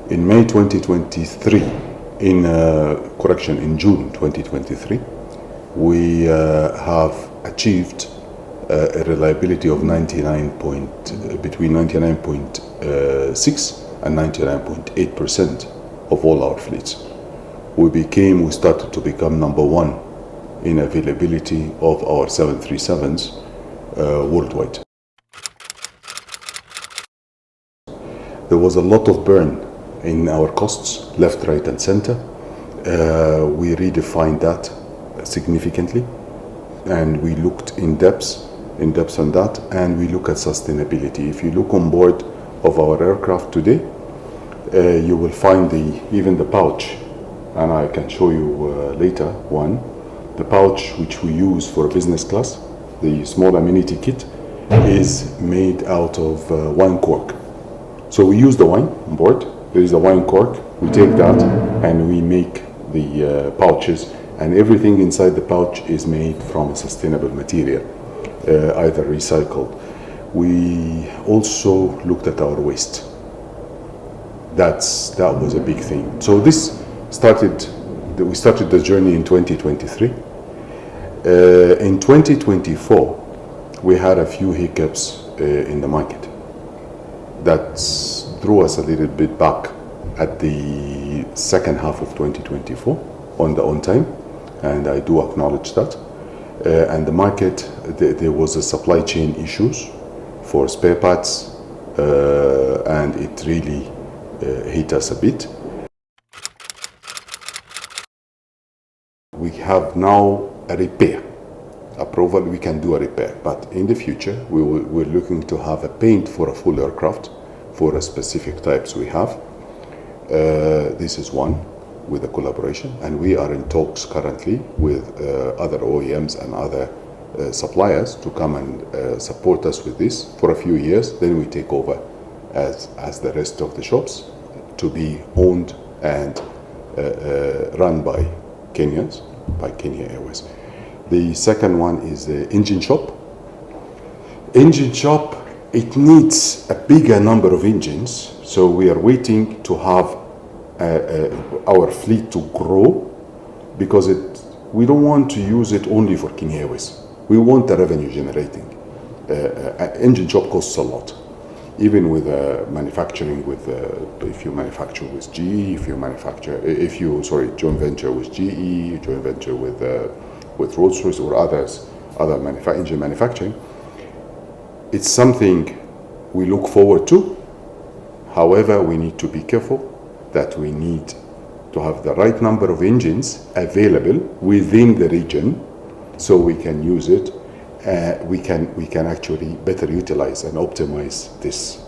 In May 2023, in June 2023, we have achieved a reliability of between 99.6 and 99.8% of all our fleets. We started to become number one in availability of our 737s worldwide. There was a lot of burn in our costs, left, right, and center. We redefined that significantly, and we looked in depth on that, and we look at sustainability. If you look on board of our aircraft today, you will find even the pouch, and I can show you later one. The pouch which we use for business class, the small amenity kit, is made out of wine cork. So we use the wine on board. There is a wine cork. We take that and we make the pouches, and everything inside the pouch is made from a sustainable material, either recycled. We also looked at our waste. That was a big thing. So we started the journey in 2023. In 2024, we had a few hiccups in the market that threw us a little bit back at the second half of 2024 on time, and I do acknowledge that. And the market, there was a supply chain issues for spare parts, and it really hit us a bit. We have now a repair approval. We can do a repair, but in the future we're looking to have a paint for a full aircraft for a specific types we have. This is one with a collaboration, and we are in talks currently with other OEMs and other suppliers to come and support us with this for a few years. Then we take over as the rest of the shops, to be owned and run by Kenyans, by Kenya Airways. The second one is the engine shop. Engine shop, it needs a bigger number of engines, so we are waiting to have our fleet to grow, because we don't want to use it only for Kenya Airways. We want the revenue generating. Engine shop costs a lot, even with manufacturing with if you manufacture with GE, if you joint venture with GE, joint venture with Rolls-Royce or other engine manufacturing. It's something we look forward to. However, we need to be careful that we need to have the right number of engines available within the region, so we can use it. We can actually better utilize and optimize this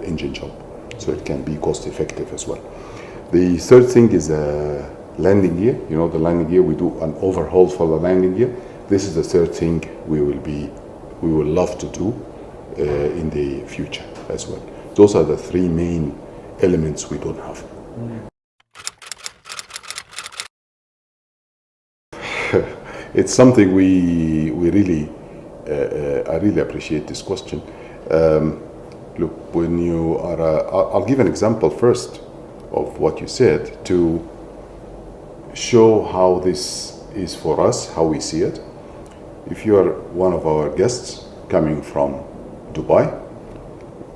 engine shop, so it can be cost effective as well. The third thing is landing gear. You know, the landing gear, we do an overhaul for the landing gear. This is the third thing we will love to do in the future as well. Those are the three main elements we don't have. It's something we really I really appreciate this question. Look, when you are I'll give an example first of what you said to show how this is for us, how we see it. If you are one of our guests coming from Dubai,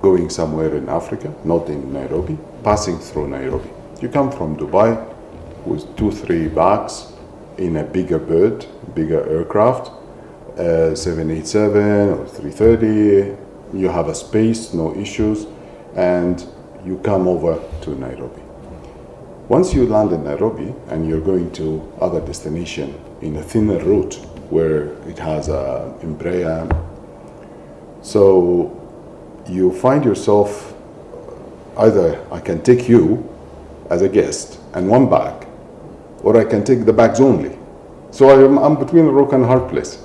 going somewhere in Africa, not in Nairobi, passing through Nairobi. You come from Dubai with 2-3 bags in a bigger aircraft, 787 or 330, you have a space, no issues, and you come over to Nairobi. Once you land in Nairobi and you're going to other destination in a thinner route where it has a Embraer, so you find yourself, either I can take you as a guest and one bag, or I can take the bags only. So I'm between a rock and a hard place.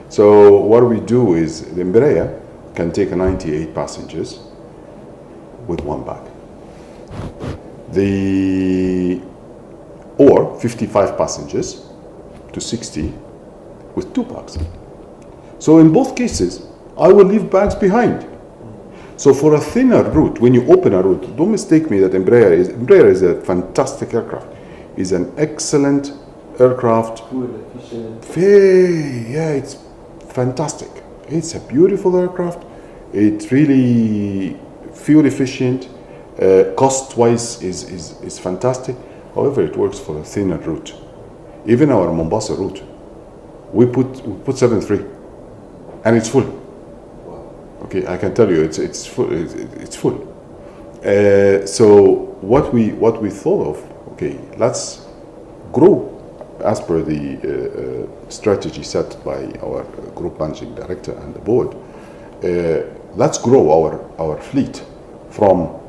So what we do is the Embraer can take 98 passengers with one bag. Or 55 passengers to 60 with 2 bags. So in both cases, I will leave bags behind. So for a thinner route, when you open a route, don't mistake me that Embraer is a fantastic aircraft. It's an excellent aircraft. Fuel efficient. It's fantastic. It's a beautiful aircraft. It's really fuel efficient. Cost-wise is fantastic. However, it works for a thinner route. Even our Mombasa route, we put 7.3, and it's full. Okay, I can tell you it's full. It's full. So what we thought of, okay, let's grow as per the strategy set by our group managing director and the board. Let's grow our fleet from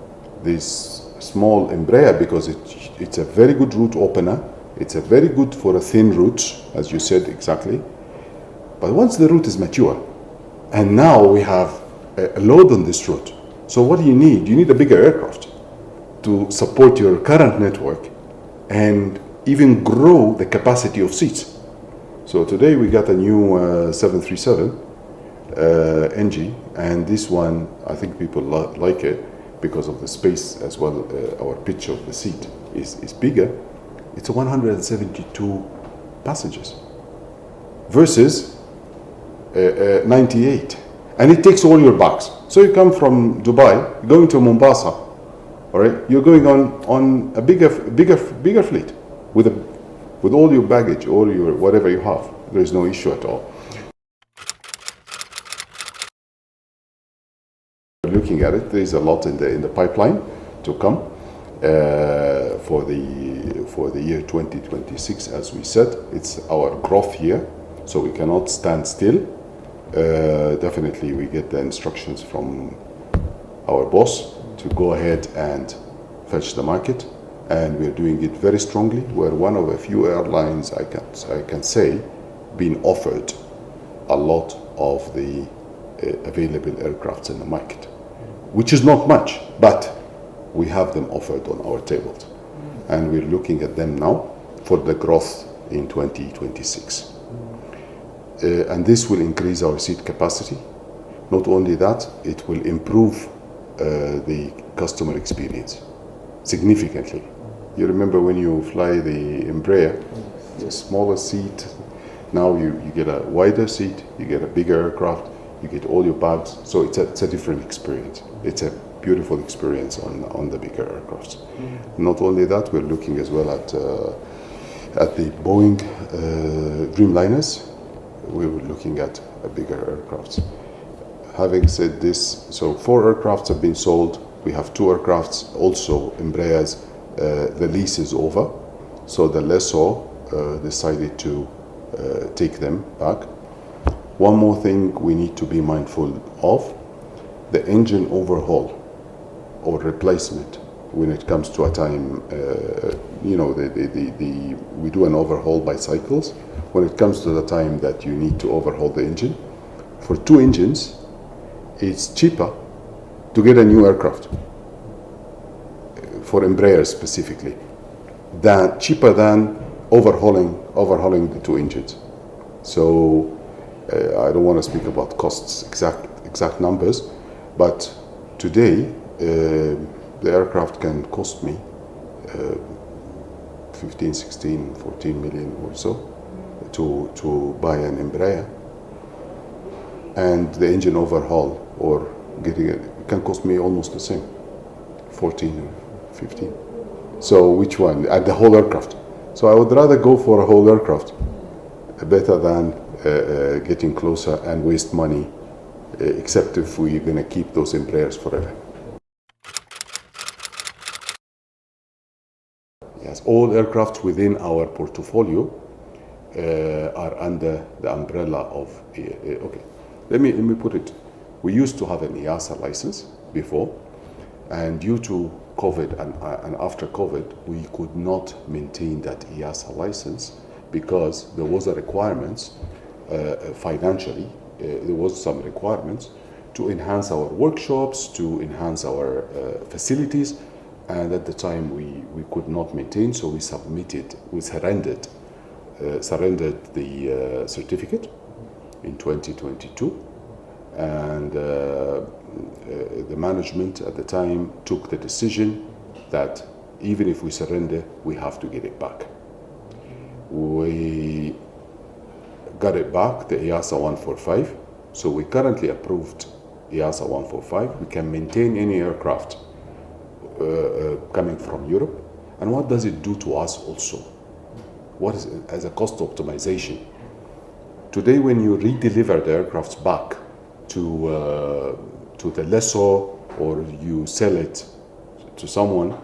this small Embraer because it's a very good route opener. It's a very good for a thin route, as you said exactly. But once the route is mature, and now we have a load on this route, so what do you need? You need a bigger aircraft to support your current network and even grow the capacity of seats. So today we got a new 737 NG, and this one, I think people like it because of the space as well. Our pitch of the seat is bigger. It's 172 passengers versus 98, and it takes all your bags. So you come from Dubai, going to Mombasa, all right? You're going on a bigger fleet with all your baggage, all your whatever you have. There is no issue at all. Looking at it, there is a lot in the pipeline to come for the year 2026. As we said, it's our growth year, so we cannot stand still. Definitely, we get the instructions from our boss to go ahead and fetch the market, and we're doing it very strongly. We're one of a few airlines I can say being offered a lot of the available aircrafts in the market, which is not much, but we have them offered on our tables, and we're looking at them now for the growth in 2026. And this will increase our seat capacity. Not only that, it will improve the customer experience significantly. You remember when you fly the Embraer, the smaller seat, now you get a wider seat, you get a bigger aircraft, you get all your bags, so it's a different experience. It's a beautiful experience on the bigger aircrafts. Not only that, we're looking as well at the Boeing Dreamliners. We were looking at a bigger aircrafts. Having said this, so 4 aircrafts have been sold. We have 2 aircrafts also Embraers. The lease is over, so the lessor decided to take them back. One more thing we need to be mindful of: the engine overhaul or replacement. When it comes to a time, we do an overhaul by cycles. When it comes to the time that you need to overhaul the engine, for 2 engines, it's cheaper to get a new aircraft, for Embraer specifically, cheaper than overhauling the 2 engines. So I don't want to speak about costs, exact numbers, but today the aircraft can cost me 15, 16, 14 million or so to buy an Embraer, and the engine overhaul or getting it can cost me almost the same, 14 or 15. So which one? At the whole aircraft. So I would rather go for a whole aircraft better than getting closer and waste money, except if we're going to keep those Embraers forever. Yes, all aircraft within our portfolio are under the umbrella of, okay, let me put it. We used to have an EASA license before, and due to COVID and after COVID, we could not maintain that EASA license because there was a requirements financially. There was some requirements to enhance our workshops, to enhance our facilities, and at the time we could not maintain, so we surrendered the certificate in 2022, and the management at the time took the decision that even if we surrender, we have to get it back. We got it back, the EASA 145. So we currently approved EASA 145. We can maintain any aircraft coming from Europe. And what does it do to us also? What is it as a cost optimization? Today, when you redeliver the aircraft back to the lessor or you sell it to someone,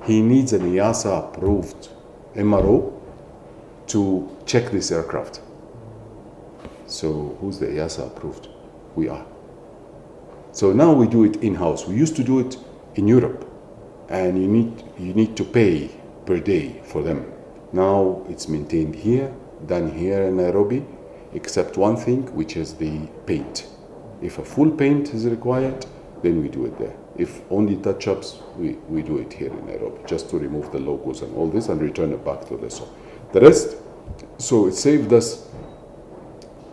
he needs an EASA approved MRO to check this aircraft. So who's the EASA approved? We are. So now we do it in-house. We used to do it in Europe, and you need to pay per day for them. Now it's maintained here, done here in Nairobi, except one thing, which is the paint. If a full paint is required, then we do it there. If only touch-ups, we do it here in Nairobi, just to remove the logos and all this and return it back to the lessor. The rest, so it saved us,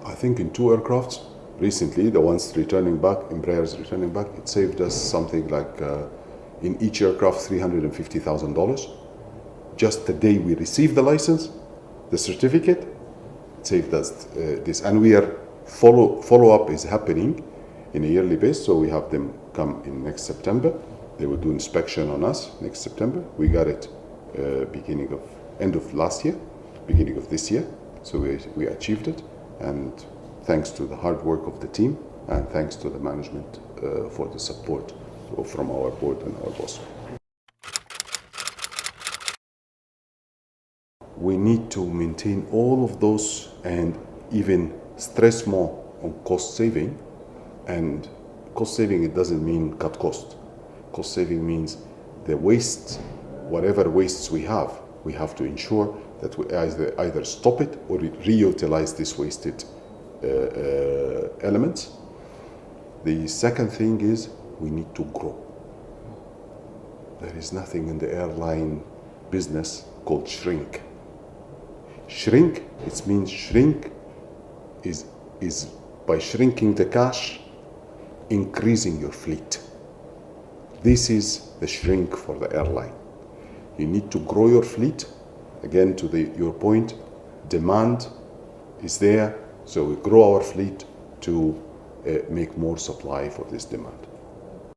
I think in 2 aircrafts recently, the ones returning back, Embraer's returning back, it saved us something like, in each aircraft, $350,000. Just the day we received the license, the certificate, it saved us this. And we are, follow-up is happening in a yearly basis, so we have them come in next September. They will do inspection on us next September. We got it end of last year, beginning of this year. So we achieved it, and thanks to the hard work of the team, and thanks to the management for the support from our board and our boss. We need to maintain all of those and even stress more on cost saving. And cost saving, it doesn't mean cut cost. Cost saving means the waste, whatever wastes we have to ensure that we either stop it or reutilize these wasted elements. The second thing is we need to grow. There is nothing in the airline business called shrink. Shrink, it means shrink is by shrinking the cash, increasing your fleet. This is the shrink for the airline. You need to grow your fleet. Again, to your point, demand is there, so we grow our fleet to make more supply for this demand.